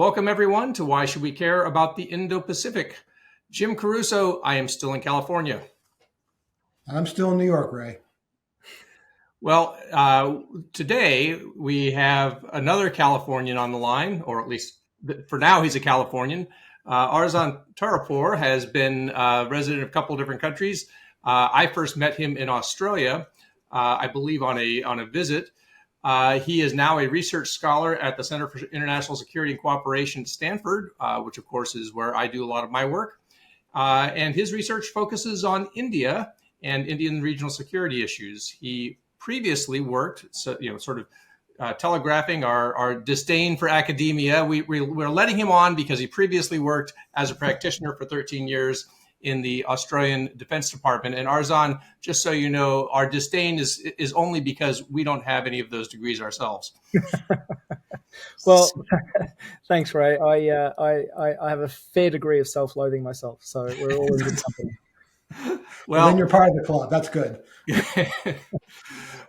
Welcome, everyone, to Why Should We Care About the Indo-Pacific? Jim Caruso, I am still in California. I'm still in New York, Ray. Well, today we have another Californian on the line, or at least for now he's a Californian. Arzan Tarapore has been a resident of a couple of different countries. I first met him in Australia, I believe on a visit. He is now a research scholar at the Center for International Security and Cooperation at Stanford, which of course is where I do a lot of my work. And his research focuses on India and Indian regional security issues. He previously worked, telegraphing our disdain for academia. We're letting him on because he previously worked as a practitioner for 13 years in the Australian Defense Department. And Arzan, just so you know, our disdain is only because we don't have any of those degrees ourselves. Well, thanks, Ray. I have a fair degree of self-loathing myself, so we're all in good company. Well, then you're part of the club. That's good.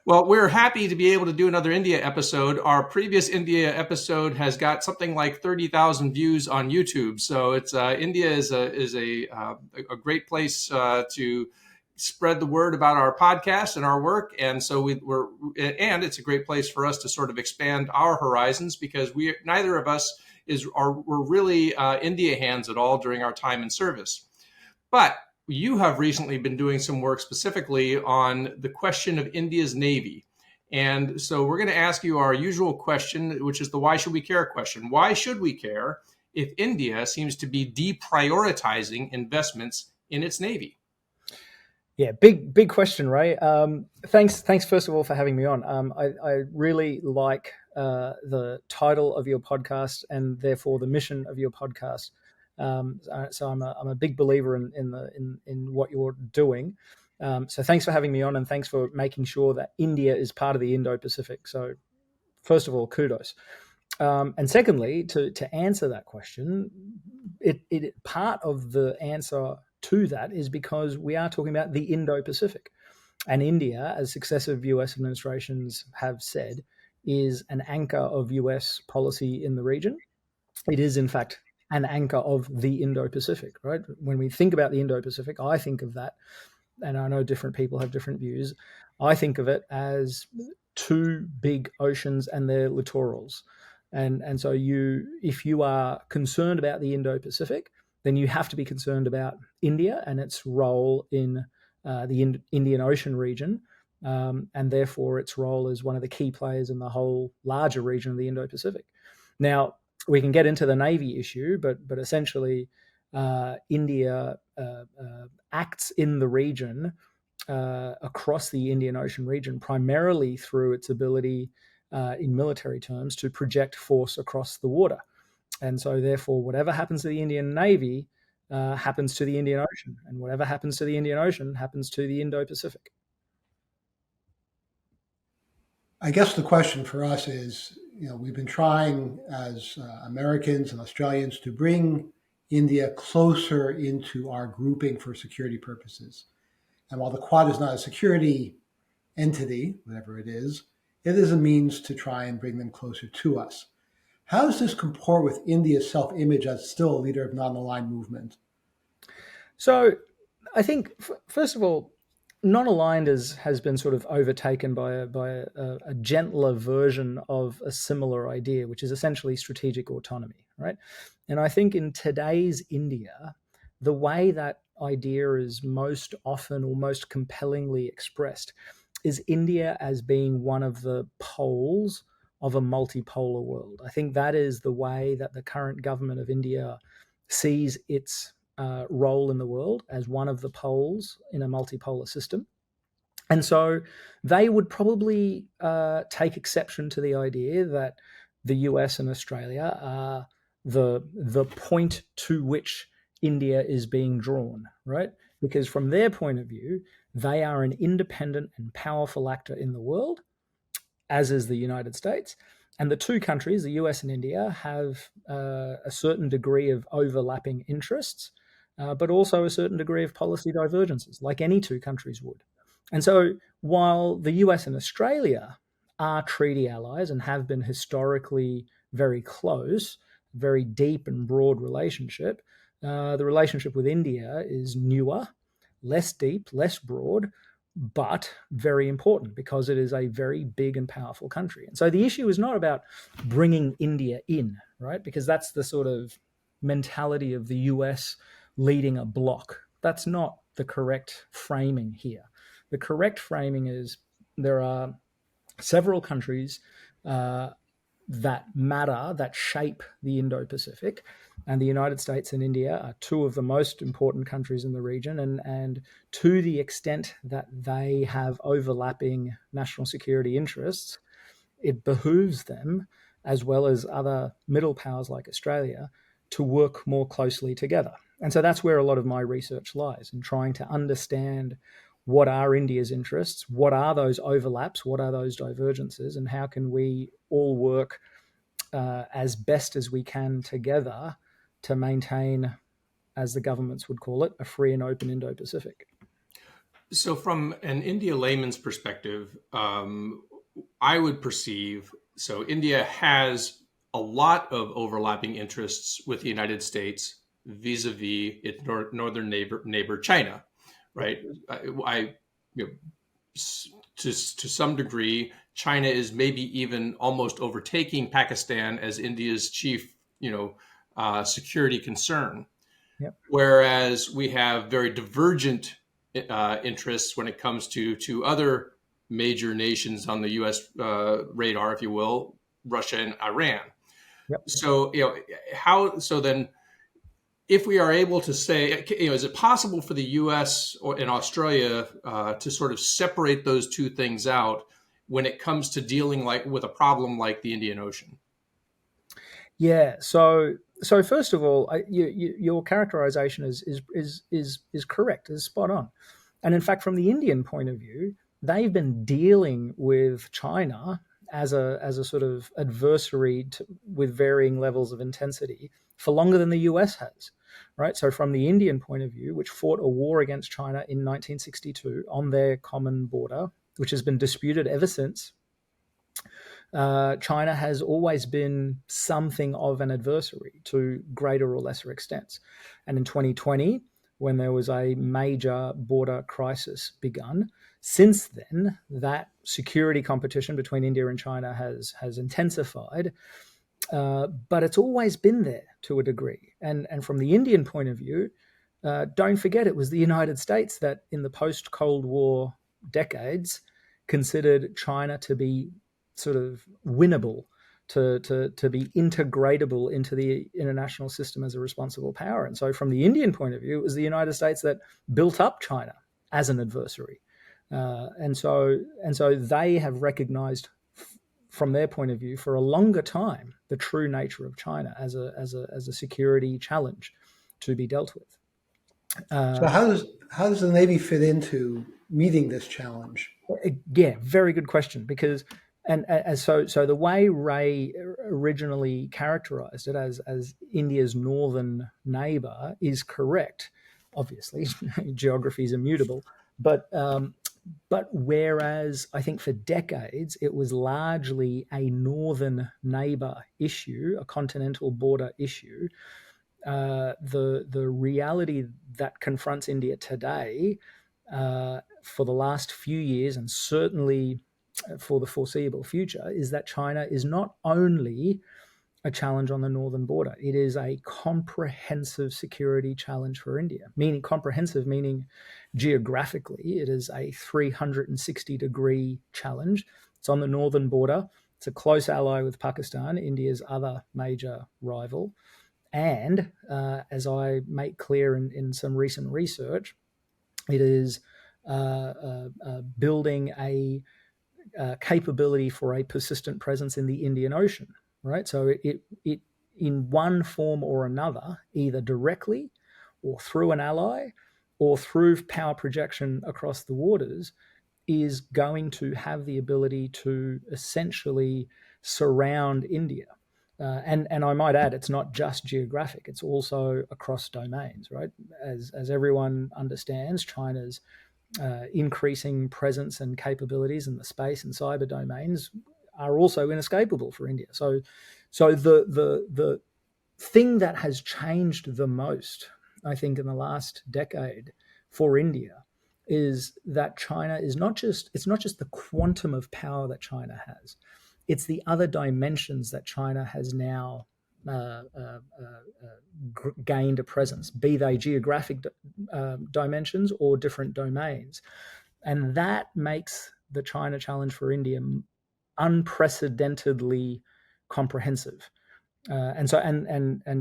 Well, we're happy to be able to do another India episode. Our previous India episode has got something like 30,000 views on YouTube. So it's India is a great place to spread the word about our podcast and our work. And so and it's a great place for us to sort of expand our horizons because neither of us were really India hands at all during our time in service. But you have recently been doing some work specifically on the question of India's Navy. And so we're going to ask you our usual question, which is the why should we care question. Why should we care if India seems to be deprioritizing investments in its Navy? Yeah, big question, Ray. Thanks first of all for having me on. I really like the title of your podcast and therefore the mission of your podcast. So I'm a big believer in what you're doing. So thanks for having me on, and thanks for making sure that India is part of the Indo-Pacific. So first of all, kudos. And secondly, to answer that question, it part of the answer to that is because we are talking about the Indo-Pacific, and India, as successive U.S. administrations have said, is an anchor of U.S. policy in the region. It is, in fact, an anchor of the Indo-Pacific, right? When we think about the Indo-Pacific, I think of that, and I know different people have different views, I think of it as two big oceans and their littorals. And so if you are concerned about the Indo-Pacific, then you have to be concerned about India and its role in the Indian Ocean region, and therefore its role as one of the key players in the whole larger region of the Indo-Pacific. Now, we can get into the Navy issue, but essentially India acts in the region across the Indian Ocean region primarily through its ability in military terms to project force across the water. And so therefore, whatever happens to the Indian Navy happens to the Indian Ocean, and whatever happens to the Indian Ocean happens to the Indo-Pacific. I guess the question for us is, we've been trying as Americans and Australians to bring India closer into our grouping for security purposes. And while the Quad is not a security entity, whatever it is a means to try and bring them closer to us. How does this comport with India's self-image as still a leader of non-aligned movement? So I think, first of all, non-aligned has been sort of overtaken by a gentler version of a similar idea, which is essentially strategic autonomy, right? And I think in today's India, the way that idea is most often or most compellingly expressed is India as being one of the poles of a multipolar world. I think that is the way that the current government of India sees its role in the world, as one of the poles in a multipolar system. And so they would probably take exception to the idea that the US and Australia are the point to which India is being drawn, right? Because from their point of view, they are an independent and powerful actor in the world, as is the United States. And the two countries, the US and India, have a certain degree of overlapping interests, but also a certain degree of policy divergences, like any two countries would. And so while the US and Australia are treaty allies and have been historically very close, very deep and broad relationship. The relationship with India is newer, less deep, less broad, but very important because it is a very big and powerful country. And so the issue is not about bringing India in, right? Because that's the sort of mentality of the US leading a bloc. That's not the correct framing here. The correct framing is there are several countries that matter, that shape the Indo-Pacific, and the United States and India are two of the most important countries in the region. And to the extent that they have overlapping national security interests, it behooves them, as well as other middle powers like Australia, to work more closely together. And so that's where a lot of my research lies, in trying to understand what are India's interests, what are those overlaps, what are those divergences, and how can we all work as best as we can together to maintain, as the governments would call it, a free and open Indo-Pacific. So from an India layman's perspective, I would perceive, so India has a lot of overlapping interests with the United States vis-a-vis its northern neighbor China, right? To some degree, China is maybe even almost overtaking Pakistan as India's chief, security concern. Yep. Whereas we have very divergent interests when it comes to other major nations on the U.S. Radar, if you will, Russia and Iran. Yep. So, so then, if we are able to say, is it possible for the U.S. and Australia to sort of separate those two things out when it comes to dealing with a problem like the Indian Ocean? Yeah. So first of all, your characterization is correct, is spot on. And in fact, from the Indian point of view, they've been dealing with China as a sort of adversary with varying levels of intensity for longer than the US has, right? So from the Indian point of view, which fought a war against China in 1962 on their common border, which has been disputed ever since, China has always been something of an adversary to greater or lesser extents. And in 2020, when there was a major border crisis begun, since then, that security competition between India and China has intensified, but it's always been there to a degree. And from the Indian point of view, don't forget it was the United States that in the post-Cold War decades considered China to be sort of winnable, to be integratable into the international system as a responsible power. And so from the Indian point of view, it was the United States that built up China as an adversary. And so they have recognized from their point of view for a longer time the true nature of China as a security challenge to be dealt with. So how does the Navy fit into meeting this challenge? Yeah, very good question. Because so the way Ray originally characterized it as India's northern neighbor is correct. Obviously, geography is immutable, but whereas I think for decades it was largely a northern neighbor issue, a continental border issue, the reality that confronts India today, for the last few years and certainly for the foreseeable future, is that China is not only a challenge on the northern border, it is a comprehensive security challenge for India. Meaning comprehensive, meaning geographically, it is a 360-degree challenge. It's on the northern border. It's a close ally with Pakistan, India's other major rival. And as I make clear in some recent research, it is building a capability for a persistent presence in the Indian Ocean, right? So it in one form or another, either directly or through an ally or through power projection across the waters, is going to have the ability to essentially surround India. And I might add, it's not just geographic, it's also across domains, right? As everyone understands, China's increasing presence and capabilities in the space and cyber domains are also inescapable for India. So the thing that has changed the most, I think, in the last decade for India is that China is it's not just the quantum of power that China has, it's the other dimensions that China has now gained a presence, be they geographic dimensions or different domains. And that makes the China challenge for India unprecedentedly comprehensive. And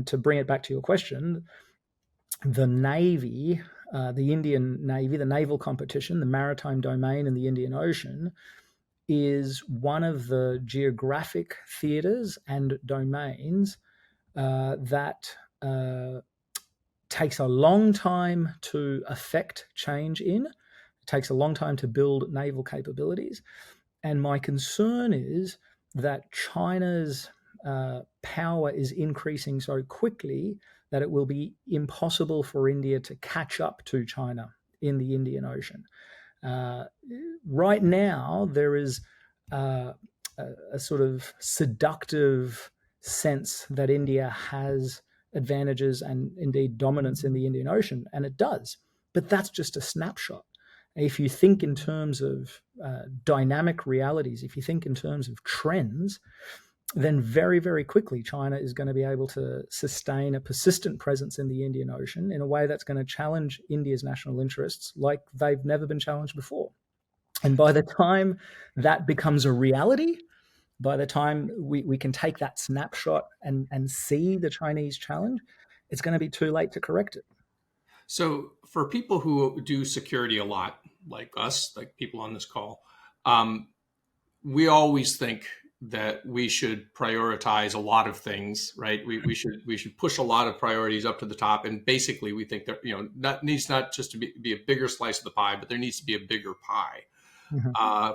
to bring it back to your question, the Navy, the Indian Navy, the naval competition, the maritime domain in the Indian Ocean is one of the geographic theaters and domains that takes a long time to affect change in. It takes a long time to build naval capabilities. And my concern is that China's power is increasing so quickly that it will be impossible for India to catch up to China in the Indian Ocean. Right now, there is a sort of seductive sense that India has advantages and indeed dominance in the Indian Ocean, and it does. But that's just a snapshot. If you think in terms of dynamic realities, if you think in terms of trends, then very, very quickly China is going to be able to sustain a persistent presence in the Indian Ocean in a way that's going to challenge India's national interests like they've never been challenged before. And by the time that becomes a reality, by the time we can take that snapshot and see the Chinese challenge, it's going to be too late to correct it. So for people who do security a lot, like us, like people on this call, we always think that we should prioritize a lot of things, right? We should push a lot of priorities up to the top, and basically we think that needs not just to be a bigger slice of the pie, but there needs to be a bigger pie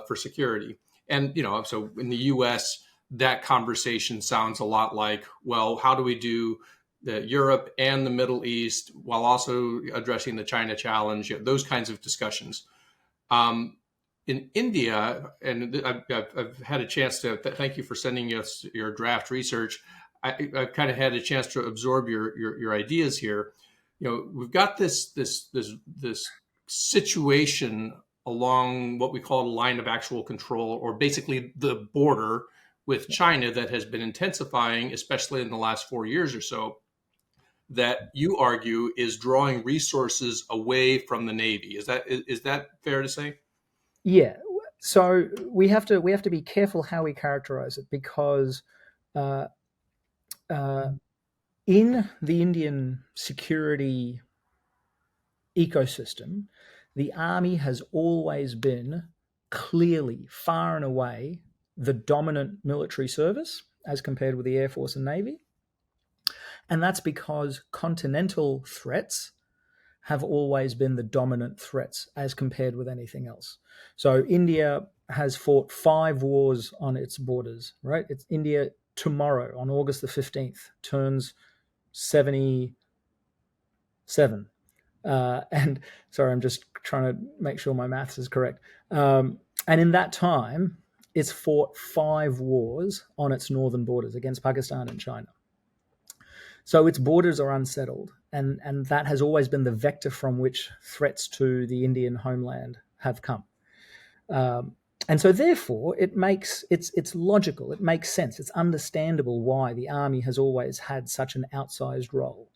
for security. And so in the U.S., that conversation sounds a lot like, well, how do we do Europe and the Middle East while also addressing the China challenge? Those kinds of discussions. In India, and I've had a chance to thank you for sending us your draft research. I've kind of had a chance to absorb your ideas here. We've got this situation along what we call the line of actual control, or basically the border with China, that has been intensifying, especially in the last 4 years or so, that you argue is drawing resources away from the Navy. Is that fair to say? Yeah. So we have to be careful how we characterize it, because in the Indian security ecosystem, the army has always been clearly, far and away, the dominant military service as compared with the Air Force and Navy. And that's because continental threats have always been the dominant threats as compared with anything else. So India has fought 5 wars on its borders, right? It's India tomorrow, on August the 15th, turns 77. And sorry, I'm just trying to make sure my maths is correct. And in that time, it's fought 5 wars on its northern borders against Pakistan and China. So its borders are unsettled, and that has always been the vector from which threats to the Indian homeland have come. And so therefore, it's logical, it makes sense, it's understandable why the army has always had such an outsized role.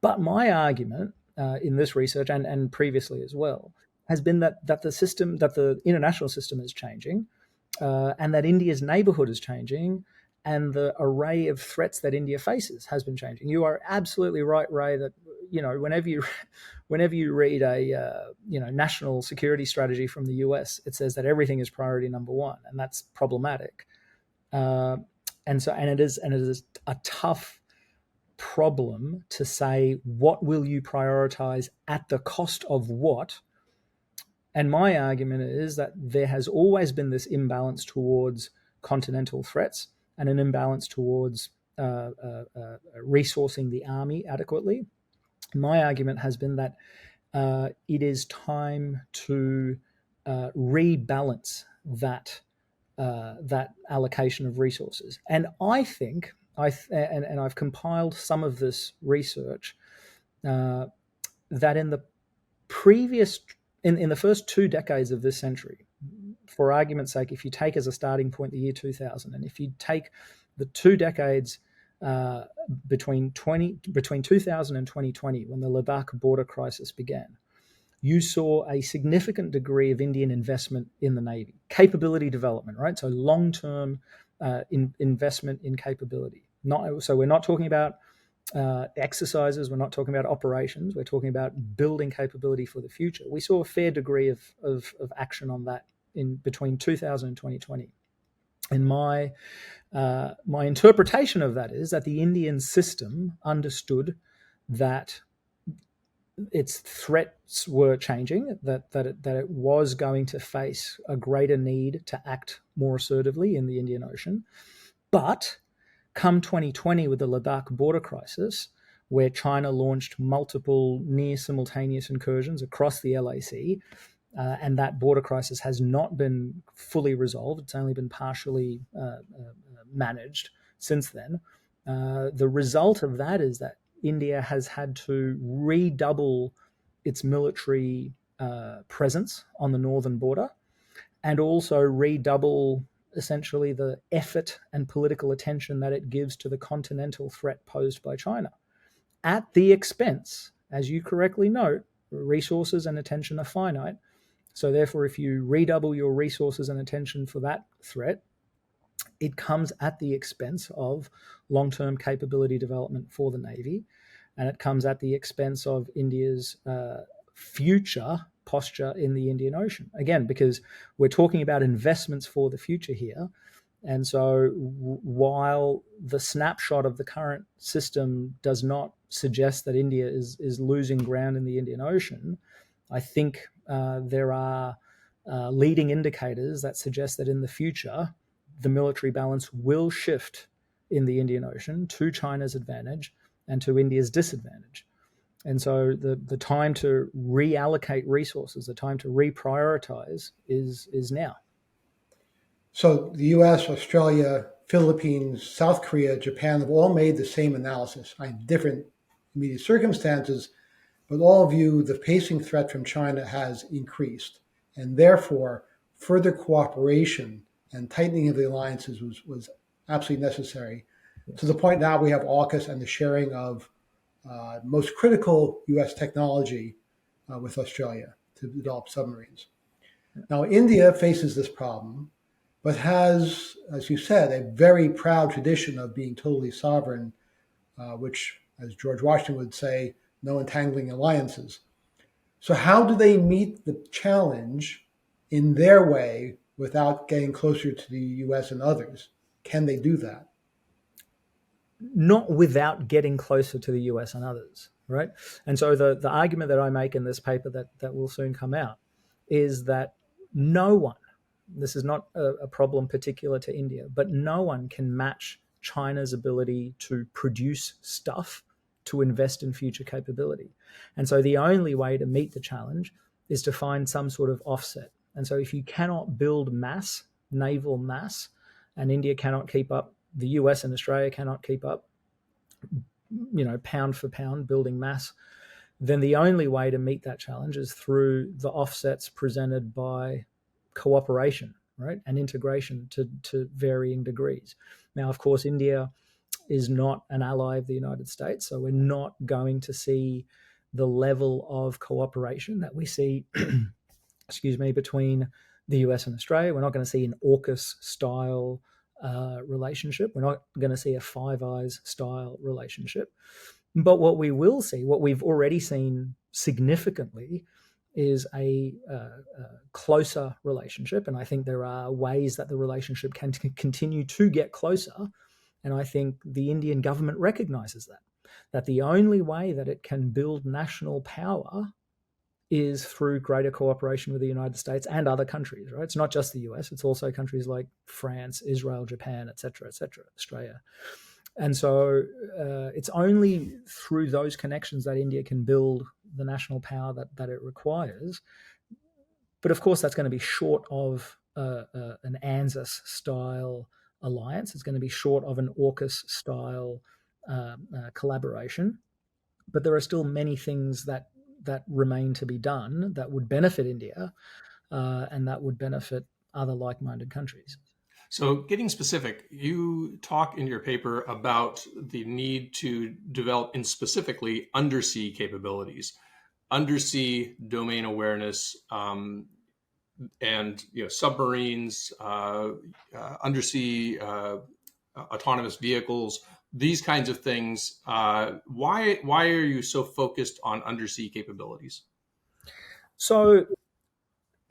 But my argument in this research and previously as well has been that the international system is changing, and that India's neighborhood is changing, and the array of threats that India faces has been changing. You are absolutely right, Ray, that whenever you read a national security strategy from the US, it says that everything is priority number 1, and that's problematic. And it is a tough problem to say, what will you prioritize at the cost of what? And my argument is that there has always been this imbalance towards continental threats and an imbalance towards resourcing the army adequately. My argument has been that it is time to rebalance that allocation of resources. And I think and I've compiled some of this research, that in the previous, in the first 2 decades of this century, for argument's sake, if you take as a starting point the year 2000, and if you take the 2 decades between 2000 and 2020, when the Ladakh border crisis began, you saw a significant degree of Indian investment in the Navy, capability development, right? So long-term investment in capability. So we're not talking about exercises, we're not talking about operations, we're talking about building capability for the future. We saw a fair degree of action on that in between 2000 and 2020. And my interpretation of that is that the Indian system understood that its threats were changing, that it was going to face a greater need to act more assertively in the Indian Ocean. But come 2020 with the Ladakh border crisis, where China launched multiple near simultaneous incursions across the LAC, and that border crisis has not been fully resolved. It's only been partially managed since then. The result of that is that India has had to redouble its military presence on the northern border, and also redouble essentially the effort and political attention that it gives to the continental threat posed by China, at the expense, as you correctly note, resources and attention are finite. So therefore, if you redouble your resources and attention for that threat, it comes at the expense of long-term capability development for the Navy, and it comes at the expense of India's future posture in the Indian Ocean. Again, because we're talking about investments for the future here. And so while the snapshot of the current system does not suggest that India is losing ground in the Indian Ocean, I think there are leading indicators that suggest that in the future, the military balance will shift in the Indian Ocean to China's advantage and to India's disadvantage. And so the time to reallocate resources, the time to reprioritize is now. So the US, Australia, Philippines, South Korea, Japan have all made the same analysis in different immediate circumstances, but all view the pacing threat from China has increased. And therefore, further cooperation and tightening of the alliances was absolutely necessary, to the point now we have AUKUS and the sharing of most critical US technology with Australia to develop submarines. Now, India faces this problem, but has, as you said, a very proud tradition of being totally sovereign, which, as George Washington would say, no entangling alliances. So how do they meet the challenge in their way without getting closer to the US and others? Can they do that? Not without getting closer to the US and others, right? And so the argument that I make in this paper that will soon come out is that no one, this is not a problem particular to India, but no one can match China's ability to produce stuff to invest in future capability. And so the only way to meet the challenge is to find some sort of offset. And so if you cannot build mass, naval mass, and India cannot keep up, the US and Australia cannot keep up, pound for pound building mass, then the only way to meet that challenge is through the offsets presented by cooperation, right, and integration to varying degrees. Now, of course, India is not an ally of the United States, so we're not going to see the level of cooperation that we see, between the US and Australia. We're not going to see an AUKUS-style relationship. We're not going to see a Five Eyes style relationship. But what we will see, what we've already seen significantly, is a closer relationship. And I think there are ways that the relationship can continue to get closer. And I think the Indian government recognizes that the only way that it can build national power is through greater cooperation with the United States and other countries, right? It's not just the US, it's also countries like France, Israel, Japan, et cetera, Australia. And so it's only through those connections that India can build the national power that it requires. But of course, that's going to be short of an ANZUS-style alliance. It's going to be short of an AUKUS-style collaboration. But there are still many things that remain to be done that would benefit India and that would benefit other like-minded countries. So getting specific, you talk in your paper about the need to develop in specifically undersea capabilities, undersea domain awareness, and submarines, undersea autonomous vehicles, these kinds of things. Why are you so focused on undersea capabilities? So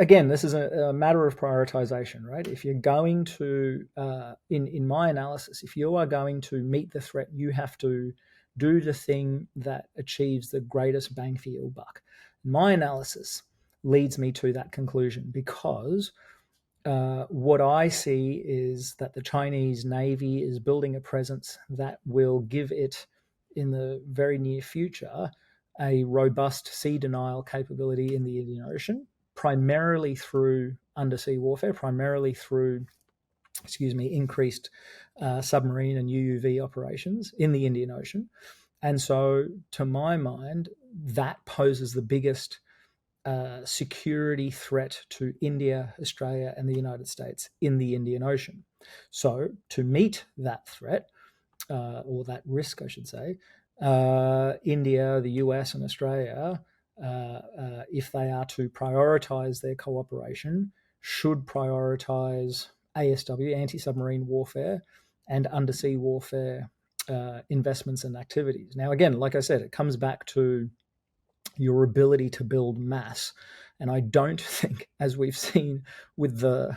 again, this is a matter of prioritization, right? If you're going to, in my analysis, if you are going to meet the threat, you have to do the thing that achieves the greatest bang for your buck. My analysis leads me to that conclusion because what I see is that the Chinese Navy is building a presence that will give it, in the very near future, a robust sea denial capability in the Indian Ocean, primarily through undersea warfare, primarily through, increased submarine and UUV operations in the Indian Ocean. And so, to my mind, that poses the biggest security threat to India, Australia, and the United States in the Indian Ocean. So, to meet that threat, or that risk, I should say, India, the US, and Australia, if they are to prioritize their cooperation, should prioritize ASW, anti-submarine warfare, and undersea warfare investments and activities. Now, again, like I said, it comes back to your ability to build mass. And I don't think, as we've seen with the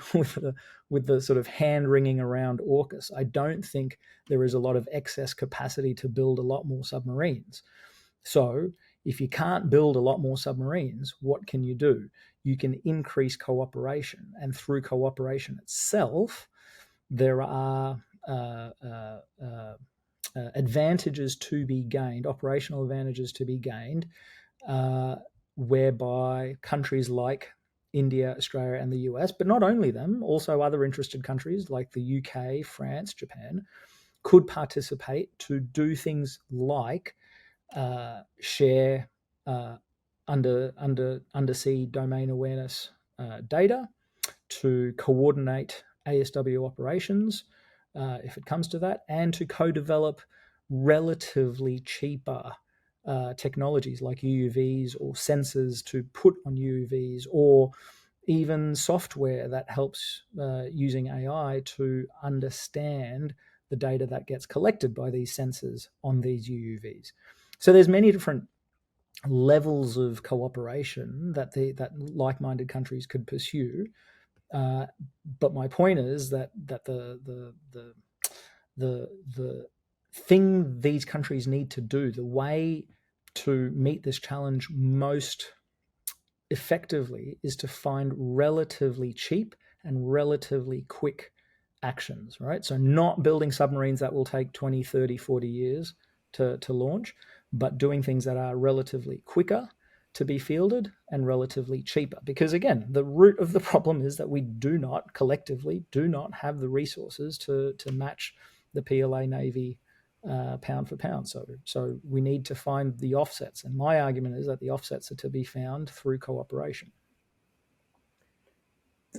sort of hand wringing around AUKUS, I don't think there is a lot of excess capacity to build a lot more submarines. So if you can't build a lot more submarines, what can you do? You can increase cooperation, and through cooperation itself, there are advantages to be gained, operational advantages to be gained, whereby countries like India, Australia, and the US, but not only them, also other interested countries like the UK, France, Japan, could participate to do things like share undersea domain awareness data, to coordinate ASW operations, if it comes to that, and to co-develop relatively cheaper technologies like UUVs or sensors to put on UUVs, or even software that helps using AI to understand the data that gets collected by these sensors on these UUVs. So there's many different levels of cooperation that like-minded countries could pursue. But my point is that the thing these countries need to do, the way to meet this challenge most effectively, is to find relatively cheap and relatively quick actions, right? So not building submarines that will take 20, 30, 40 years to launch, but doing things that are relatively quicker to be fielded and relatively cheaper. Because again, the root of the problem is that we collectively do not have the resources to match the PLA Navy pound for pound. So we need to find the offsets. And my argument is that the offsets are to be found through cooperation.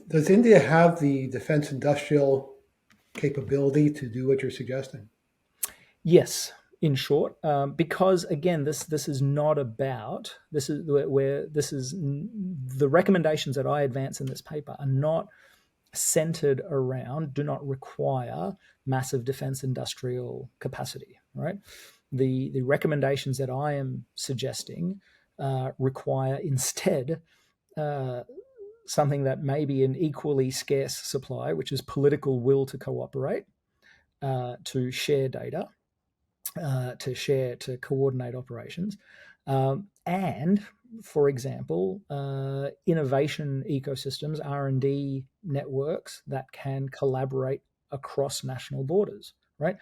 Does India have the defense industrial capability to do what you're suggesting? Yes, in short, because again, this is not about, this is the recommendations that I advance in this paper are not centered around, do not require massive defense industrial capacity, right? The recommendations that I am suggesting require instead something that may be an equally scarce supply, which is political will to cooperate, to share data, to coordinate operations, and, for example, innovation ecosystems, R&D networks that can collaborate across national borders, right?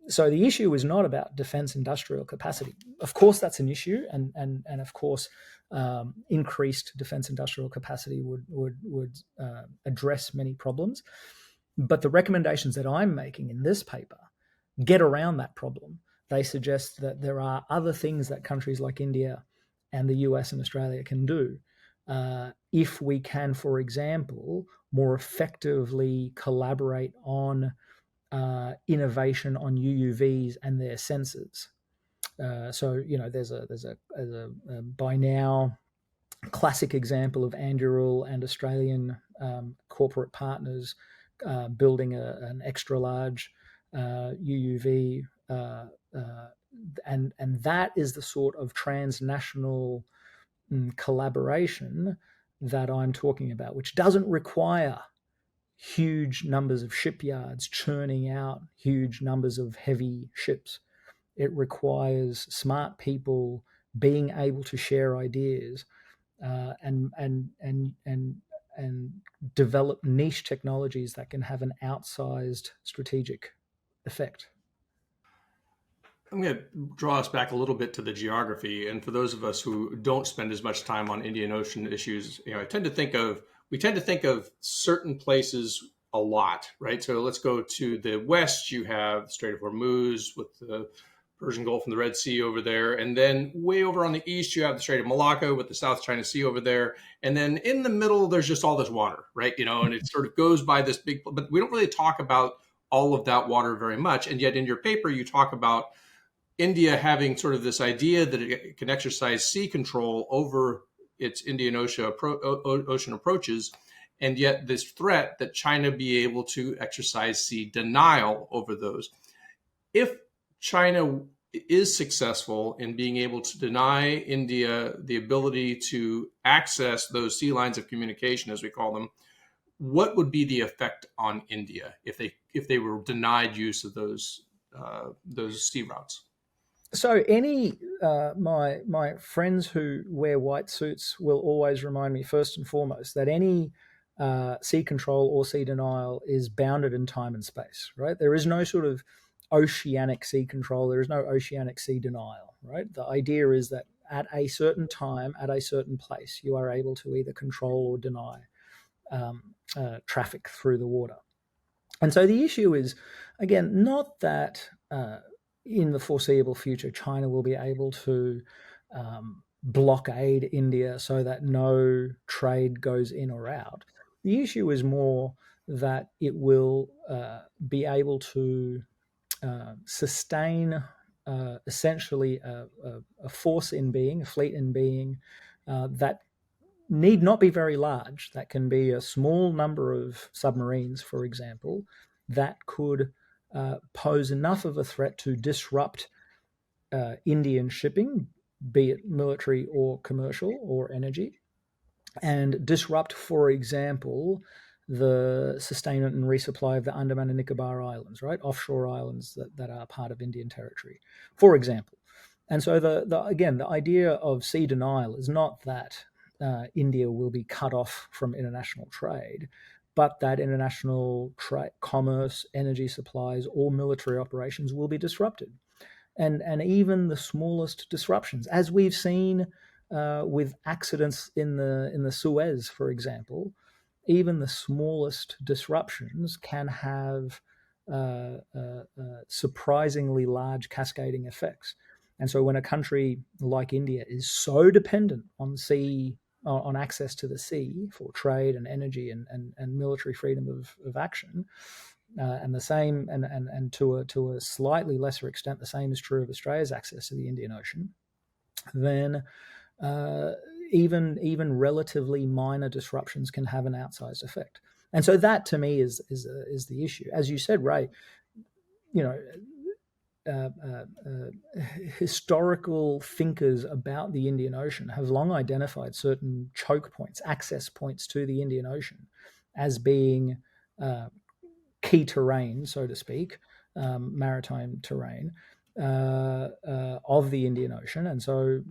So the issue is not about defense industrial capacity. Of course, that's an issue, and of course, increased defense industrial capacity would address many problems. But the recommendations that I'm making in this paper get around that problem. They suggest that there are other things that countries like India and the US and Australia can do if we can, for example, more effectively collaborate on innovation on UUVs and their sensors. So there's a by now classic example of Anduril and Australian corporate partners building an extra large UUV, and that is the sort of transnational collaboration that I'm talking about, which doesn't require huge numbers of shipyards churning out huge numbers of heavy ships. It requires smart people being able to share ideas and develop niche technologies that can have an outsized strategic effect. I'm going to draw us back a little bit to the geography. And for those of us who don't spend as much time on Indian Ocean issues, we tend to think of certain places a lot, right? So let's go to the west. You have the Strait of Hormuz with the Persian Gulf and the Red Sea over there. And then way over on the east, you have the Strait of Malacca with the South China Sea over there. And then in the middle, there's just all this water, right? And it sort of goes by this big, but we don't really talk about all of that water very much. And yet in your paper, you talk about India having sort of this idea that it can exercise sea control over its Indian Ocean approaches, and yet this threat that China be able to exercise sea denial over those. If China is successful in being able to deny India the ability to access those sea lines of communication, as we call them, what would be the effect on India if they were denied use of those sea routes? So my friends who wear white suits will always remind me first and foremost that any sea control or sea denial is bounded in time and space, right? There is no sort of oceanic sea control. There is no oceanic sea denial, right? The idea is that at a certain time, at a certain place, you are able to either control or deny traffic through the water. And so the issue is, again, not that in the foreseeable future, China will be able to blockade India so that no trade goes in or out. The issue is more that it will be able to sustain essentially a force in being, a fleet in being that need not be very large. That can be a small number of submarines, for example, that could pose enough of a threat to disrupt Indian shipping, be it military or commercial or energy, and disrupt, for example, the sustainment and resupply of the Andaman and Nicobar Islands, right? Offshore islands that are part of Indian territory, for example. And so the idea of sea denial is not that India will be cut off from international trade, but that international commerce, energy supplies, or military operations will be disrupted. And even the smallest disruptions, as we've seen with accidents in the Suez, for example, even the smallest disruptions can have surprisingly large cascading effects. And so when a country like India is so dependent on on access to the sea for trade and energy and military freedom of action, and the same, and to a slightly lesser extent, the same is true of Australia's access to the Indian Ocean, then even relatively minor disruptions can have an outsized effect. And so that, to me, is the issue. As you said, Ray, historical thinkers about the Indian Ocean have long identified certain choke points, access points to the Indian Ocean, as being key terrain, so to speak, maritime terrain of the Indian Ocean. And so,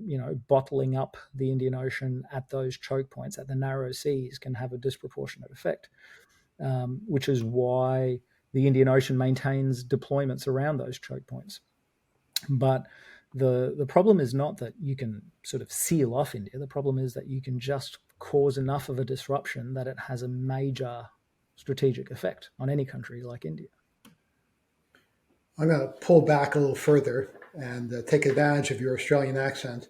bottling up the Indian Ocean at those choke points, at the narrow seas, can have a disproportionate effect, which is why the Indian Ocean maintains deployments around those choke points. But the problem is not that you can sort of seal off India. The problem is that you can just cause enough of a disruption that it has a major strategic effect on any country like India. I'm going to pull back a little further and take advantage of your Australian accent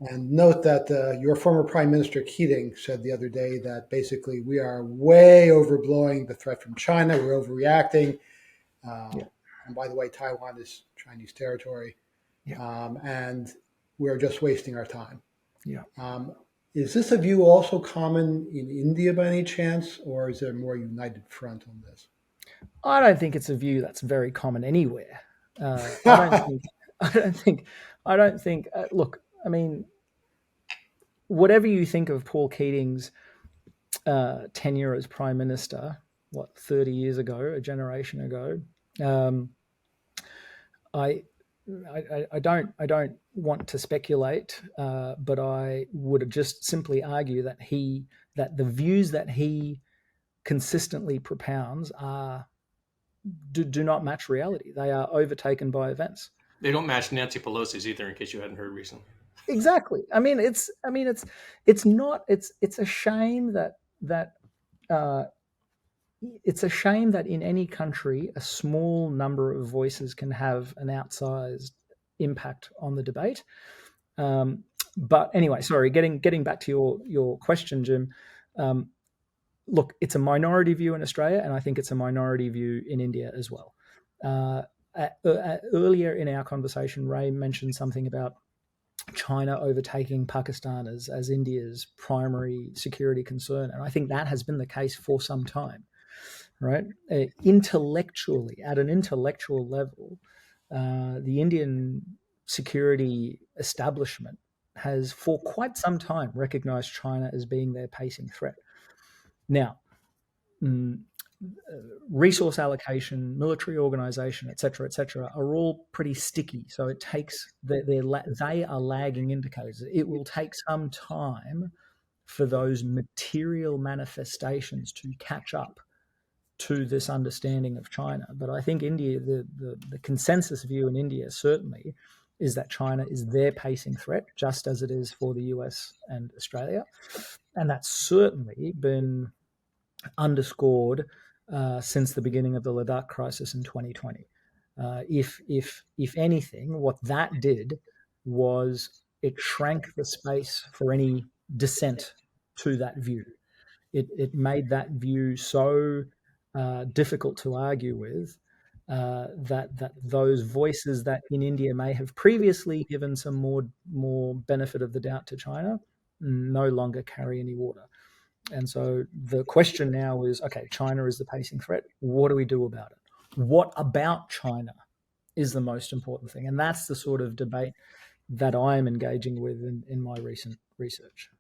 and note that your former Prime Minister Keating said the other day that basically we are way overblowing the threat from China. We're overreacting. Yeah. And by the way, Taiwan is Chinese territory. Yeah. And we're just wasting our time. Yeah. Is this a view also common in India by any chance, or is there a more united front on this? I don't think it's a view that's very common anywhere. I don't think. Look, I mean, whatever you think of Paul Keating's tenure as Prime Minister, 30 years ago, a generation ago, I don't want to speculate, but I would just simply argue that the views that he consistently propounds do not match reality. They are overtaken by events. They don't match Nancy Pelosi's either, in case you hadn't heard recently. Exactly. It's a shame it's a shame that in any country a small number of voices can have an outsized impact on the debate. But anyway, sorry, getting back to your question, Jim. Look, it's a minority view in Australia, and I think it's a minority view in India as well. Earlier in our conversation, Ray mentioned something about China overtaking Pakistan as India's primary security concern, and I think that has been the case for some time, right? Intellectually, at an intellectual level, the Indian security establishment has for quite some time recognized China as being their pacing threat. Now, resource allocation, military organization, et cetera, are all pretty sticky. So it takes, they are lagging indicators. It will take some time for those material manifestations to catch up to this understanding of China. But I think India, the consensus view in India certainly is that China is their pacing threat, just as it is for the US and Australia. And that's certainly been underscored since the beginning of the Ladakh crisis in 2020. If anything, what that did was it shrank the space for any dissent to that view. It made that view so difficult to argue with that those voices that in India may have previously given some more benefit of the doubt to China no longer carry any water. And so the question now is, okay, China is the pacing threat. What do we do about it? What about China is the most important thing? And that's the sort of debate that I am engaging with in my recent research.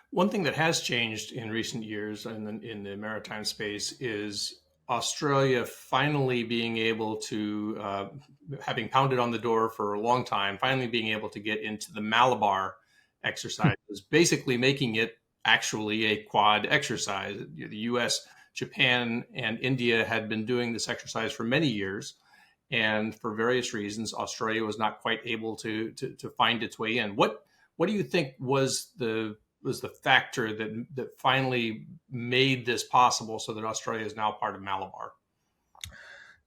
One thing that has changed in recent years in the maritime space is Australia finally being able to, having pounded on the door for a long time, finally being able to get into the Malabar exercises, basically making it actually a quad exercise. The US, Japan, and India had been doing this exercise for many years. And for various reasons, Australia was not quite able to find its way in. What do you think was the factor that finally made this possible so that Australia is now part of Malabar?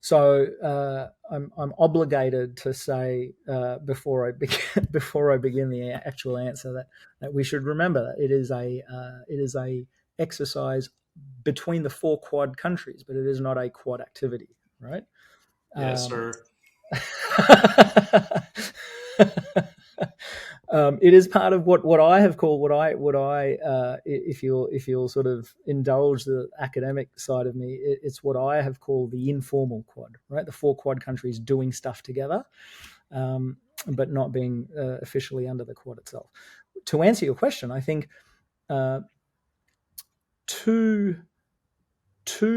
So I'm obligated to say before I begin the actual answer that we should remember that it is a exercise between the 4 Quad countries, but it is not a Quad activity, right? Yes, sir. It is part of what I have called if you'll sort of indulge the academic side of me, it's what I have called the informal Quad, right? The 4 Quad countries doing stuff together, but not being officially under the Quad itself. To answer your question, I think two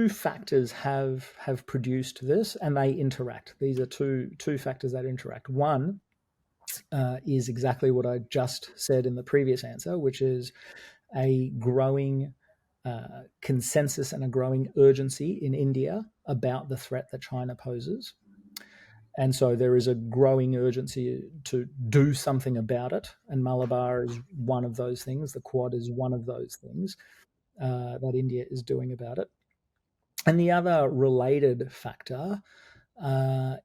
factors have produced this, and they interact. These are two factors that interact. One is exactly what I just said in the previous answer, which is a growing consensus and a growing urgency in India about the threat that China poses. And so there is a growing urgency to do something about it. And Malabar is one of those things. The Quad is one of those things that India is doing about it. And the other related factor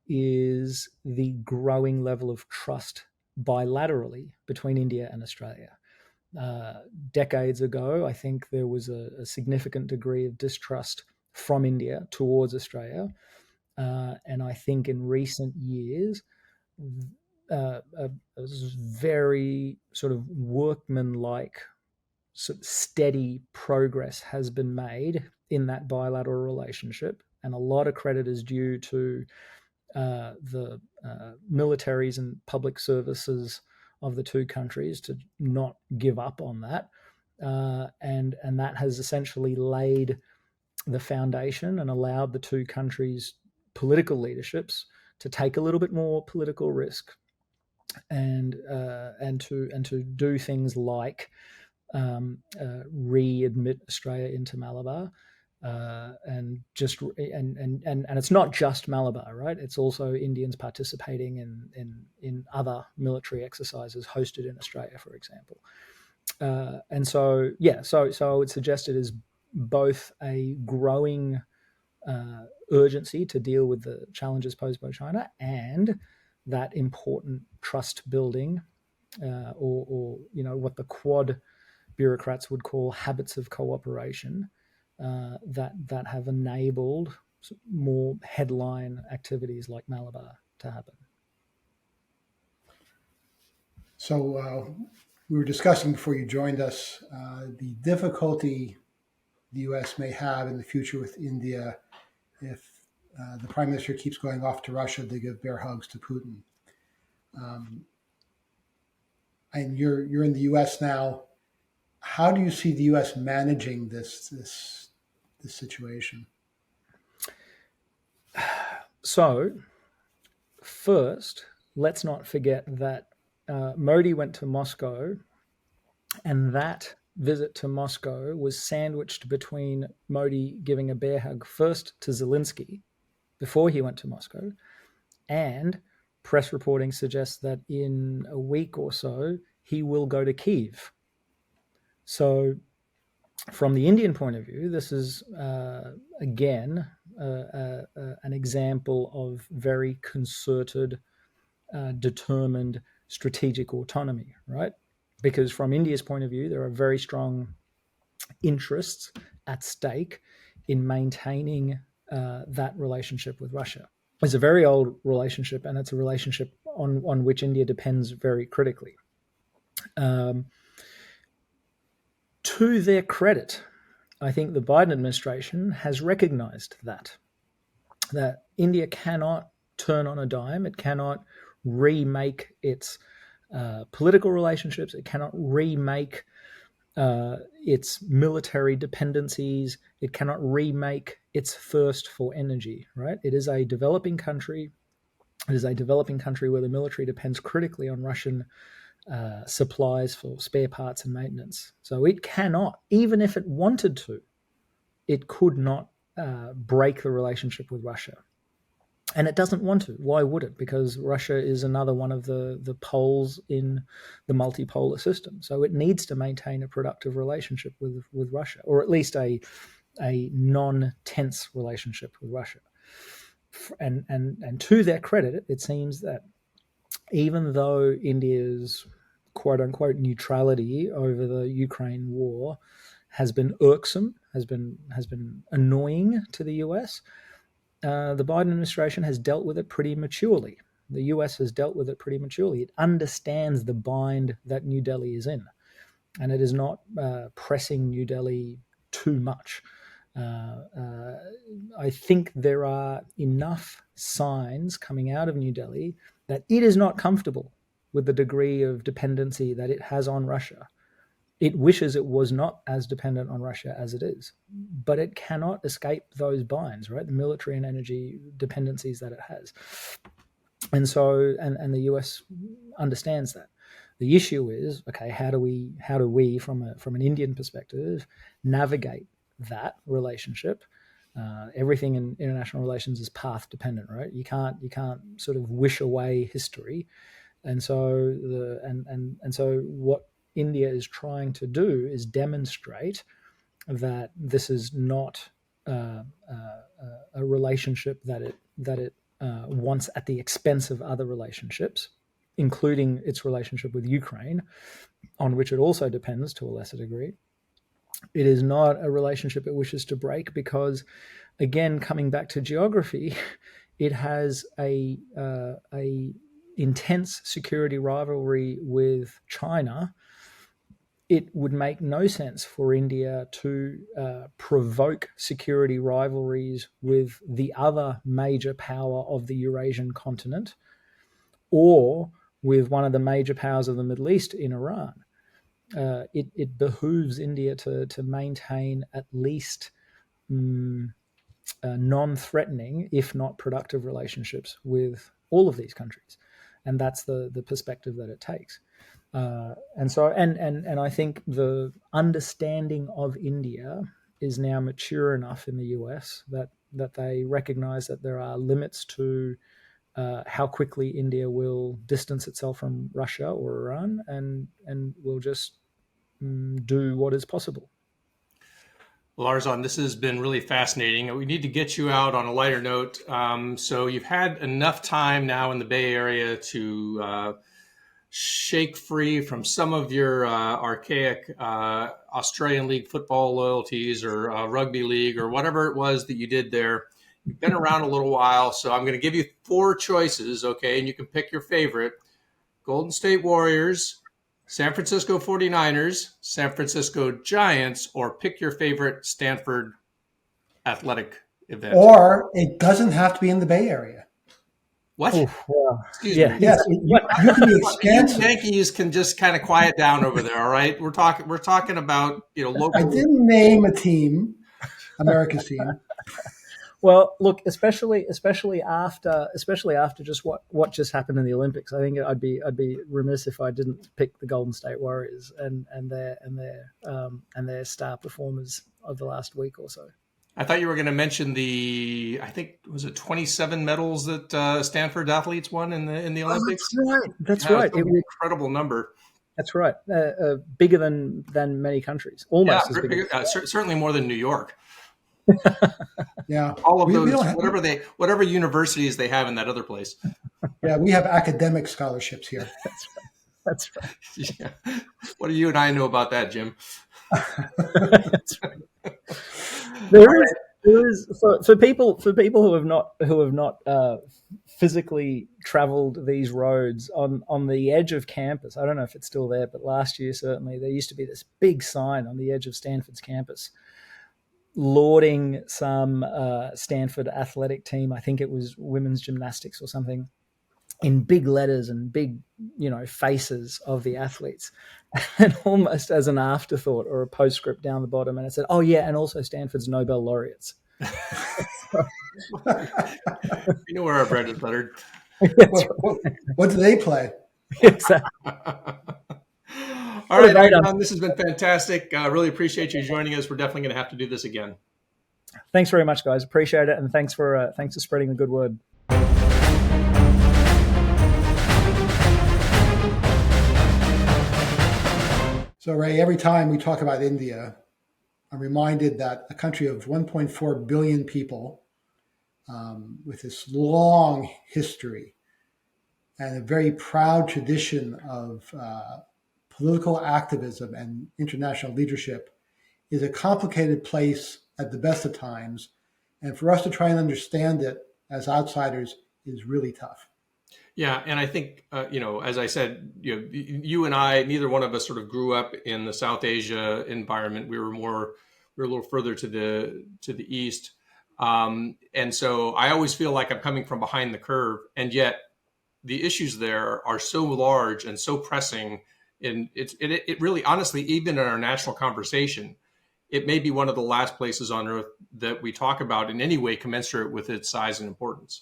is the growing level of trust bilaterally between India and Australia. Decades ago, I think there was a significant degree of distrust from India towards Australia. And I think in recent years, a very sort of workmanlike, sort of steady progress has been made in that bilateral relationship. And a lot of credit is due to the militaries and public services of the two countries to not give up on that. And that has essentially laid the foundation and allowed the two countries' political leaderships to take a little bit more political risk and to do things like readmit Australia into Malabar. And it's not just Malabar, right? It's also Indians participating in other military exercises hosted in Australia, for example. And so I would suggest it is both a growing urgency to deal with the challenges posed by China and that important trust building, or what the Quad bureaucrats would call habits of cooperation, that have enabled more headline activities like Malabar to happen. So we were discussing before you joined us the difficulty the U.S. may have in the future with India if the Prime Minister keeps going off to Russia to give bear hugs to Putin. And you're in the U.S. now. How do you see the U.S. managing this situation? So, first, let's not forget that Modi went to Moscow, and that visit to Moscow was sandwiched between Modi giving a bear hug first to Zelensky before he went to Moscow, and press reporting suggests that in a week or so, he will go to Kyiv. So from the Indian point of view, this is, again, an example of very concerted, determined strategic autonomy, right? Because from India's point of view, there are very strong interests at stake in maintaining that relationship with Russia. It's a very old relationship, and it's a relationship on which India depends very critically. To their credit, I think the Biden administration has recognized that India cannot turn on a dime. It cannot remake its political relationships. It cannot remake its military dependencies. It cannot remake its thirst for energy, right? It is a developing country. It is a developing country where the military depends critically on Russian supplies for spare parts and maintenance. So it cannot, even if it wanted to, it could not break the relationship with Russia. And it doesn't want to. Why would it? Because Russia is another one of the poles in the multipolar system. So it needs to maintain a productive relationship with Russia, or at least a non-tense relationship with Russia. And to their credit, it seems that even though India's quote-unquote neutrality over the Ukraine war has been irksome, has been annoying to the US, the Biden administration has dealt with it pretty maturely. The US has dealt with it pretty maturely. It understands the bind that New Delhi is in, and it is not pressing New Delhi too much. I think there are enough signs coming out of New Delhi that it is not comfortable with the degree of dependency that it has on Russia. It wishes it was not as dependent on Russia as it is, but it cannot escape those binds, right? The military and energy dependencies that it has. And so, and the US understands that. The issue is, okay, how do we from an Indian perspective navigate that relationship? Everything in international relations is path dependent, right? You can't sort of wish away history. And so so what India is trying to do is demonstrate that this is not a relationship that it wants at the expense of other relationships, including its relationship with Ukraine, on which it also depends to a lesser degree. It is not a relationship it wishes to break because, again, coming back to geography, it has a intense security rivalry with China. It would make no sense for India to provoke security rivalries with the other major power of the Eurasian continent or with one of the major powers of the Middle East in Iran. It behooves India to maintain at least non-threatening, if not productive, relationships with all of these countries, and that's the perspective that it takes. And I think the understanding of India is now mature enough in the US that they recognize that there are limits to how quickly India will distance itself from Russia or Iran, and will just do what is possible. Well, Arzan, this has been really fascinating. We need to get you out on a lighter note. So you've had enough time now in the Bay Area to shake free from some of your archaic Australian League football loyalties or rugby league or whatever it was that you did there. You've been around a little while, so I'm going to give you 4 choices, okay? And you can pick your favorite. Golden State Warriors, San Francisco 49ers, San Francisco Giants, or pick your favorite Stanford athletic event. Or it doesn't have to be in the Bay Area. What? Excuse me. Yes, you can be expansive. You Yankees can just kind of quiet down over there, all right? We're talking about local. I didn't name a team, America's team. Well, look, especially after just what just happened in the Olympics, I think I'd be remiss if I didn't pick the Golden State Warriors and their star performers of the last week or so. I thought you were going to mention I think was it 27 medals that Stanford athletes won in the Olympics. That's right. It was an incredible number. That's right. Bigger than many countries. Almost as big. Certainly more than New York. Yeah, all of those, whatever universities they have in that other place. Yeah, we have academic scholarships here. That's right. Yeah. What do you and I know about that, Jim? That's right. There is for people who have not physically traveled these roads on the edge of campus. I don't know if it's still there, but last year certainly there used to be this big sign on the edge of Stanford's campus lauding some Stanford athletic team. I think it was women's gymnastics or something, in big letters and big, faces of the athletes, and almost as an afterthought or a postscript down the bottom. And it said, "Oh yeah, and also Stanford's Nobel laureates." You know where our bread is buttered. What do they play? Exactly. All right, Arzan, this has been fantastic. Really appreciate you joining us. We're definitely going to have to do this again. Thanks very much, guys. Appreciate it, and thanks for spreading the good word. So, Ray, every time we talk about India, I'm reminded that a country of 1.4 billion people, with this long history and a very proud tradition of political activism and international leadership, is a complicated place at the best of times. And for us to try and understand it as outsiders is really tough. Yeah. And I think, as I said, you and I, neither one of us sort of grew up in the South Asia environment. We were a little further to the east. And so I always feel like I'm coming from behind the curve. And yet the issues there are so large and so pressing. And it really, honestly, even in our national conversation, it may be one of the last places on earth that we talk about in any way commensurate with its size and importance.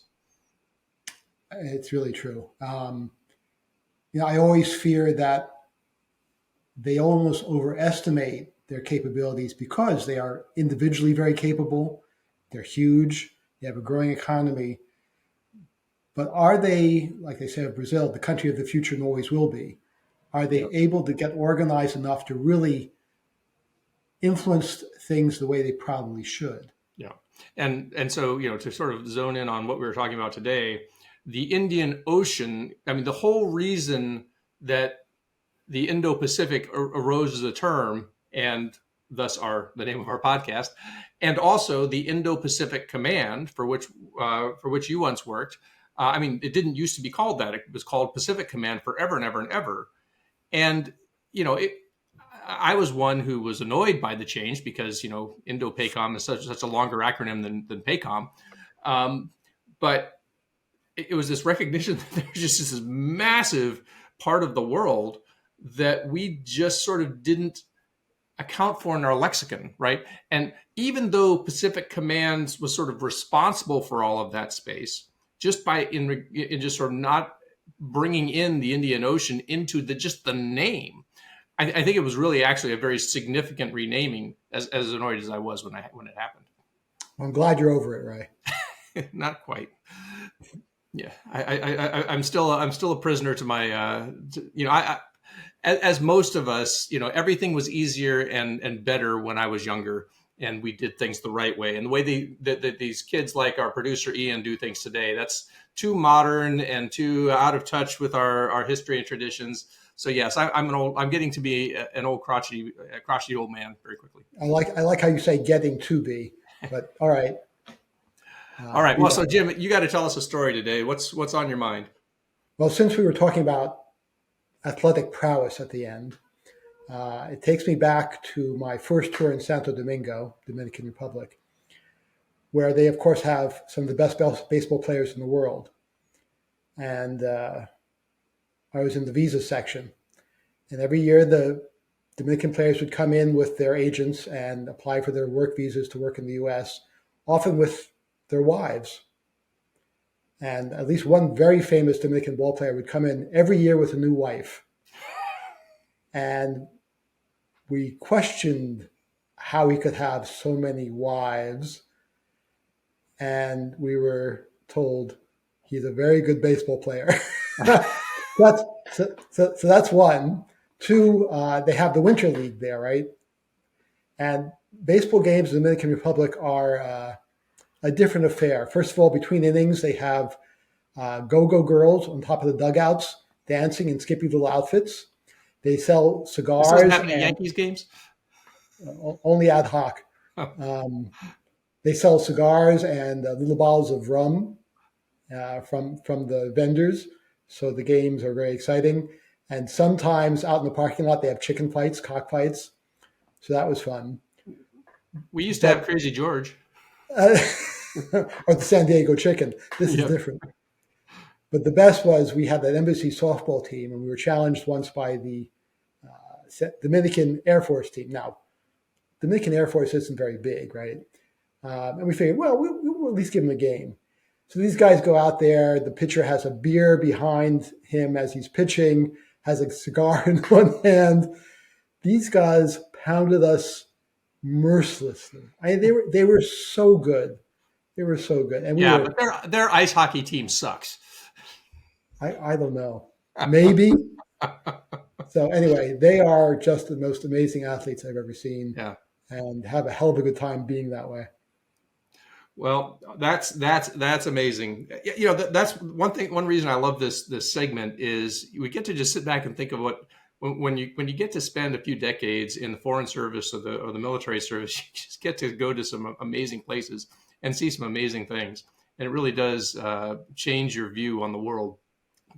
It's really true. I always fear that they almost overestimate their capabilities because they are individually very capable. They're huge. They have a growing economy. But are they, like they say of Brazil, the country of the future and always will be? Are they able to get organized enough to really influence things the way they probably should? Yeah. And so, to sort of zone in on what we were talking about today, the Indian Ocean, I mean, the whole reason that the Indo-Pacific arose as a term, and thus the name of our podcast, and also the Indo-Pacific Command, for which you once worked. I mean, it didn't used to be called that. It was called Pacific Command forever and ever and ever. And I was one who was annoyed by the change because Indo-PACOM is such a longer acronym than PACOM, but it was this recognition that there's just this massive part of the world that we just sort of didn't account for in our lexicon, right? And even though Pacific Command was sort of responsible for all of that space, just by in just sort of not bringing in the Indian Ocean into just the name, I think it was really actually a very significant renaming. As annoyed as I was when it happened. I'm glad you're over it, Ray. Not quite. Yeah, I'm still a prisoner to my as most of us, everything was easier and better when I was younger, and we did things the right way. And the way that these kids like our producer Ian do things today, that's too modern and too out of touch with our history and traditions. So yes, I'm getting to be an old crotchety old man very quickly. I like how you say getting to be, but all right. All right. Well, so Jim, you got to tell us a story today. What's on your mind? Well, since we were talking about athletic prowess at the end, it takes me back to my first tour in Santo Domingo, Dominican Republic, where they, of course, have some of the best baseball players in the world. And I was in the visa section. And every year, the Dominican players would come in with their agents and apply for their work visas to work in the U.S., often with their wives. And at least one very famous Dominican ball player would come in every year with a new wife. And we questioned how he could have so many wives. And we were told he's a very good baseball player. So that's one. Two, they have the Winter League there, right? And baseball games in the Dominican Republic are a different affair. First of all, between innings, they have go-go girls on top of the dugouts dancing in skimpy little outfits. They sell cigars. This doesn't happen at Yankees games? Only ad hoc. They sell cigars and little bottles of rum from the vendors. So the games are very exciting. And sometimes out in the parking lot, they have chicken fights, cockfights. So that was fun. We used to have Crazy George. Or the San Diego Chicken. This is different. But the best was we had that embassy softball team, and we were challenged once by the Dominican Air Force team. Now, Dominican Air Force isn't very big, right? And we figured, well, we'll at least give them a game. So these guys go out there. The pitcher has a beer behind him as he's pitching, has a cigar in one hand. These guys pounded us mercilessly. They were so good. They were so good. And but their ice hockey team sucks. I don't know. Maybe. So anyway, they are just the most amazing athletes I've ever seen. Yeah. And have a hell of a good time being that way. Well, that's amazing. That's one thing. One reason I love this segment is we get to just sit back and think of when you get to spend a few decades in the foreign service or the military service, you just get to go to some amazing places and see some amazing things, and it really does change your view on the world.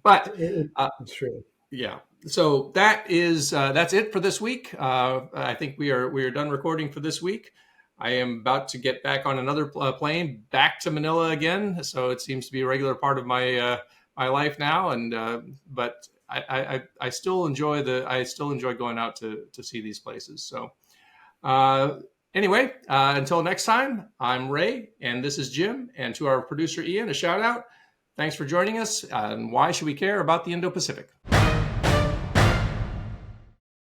But it's true. Yeah. So that's it for this week. I think we are done recording for this week. I am about to get back on another plane back to Manila again. So it seems to be a regular part of my life now. And but I still enjoy going out to see these places. So anyway, until next time, I'm Ray, and this is Jim. And to our producer Ian, a shout out. Thanks for joining us. And why should we care about the Indo-Pacific?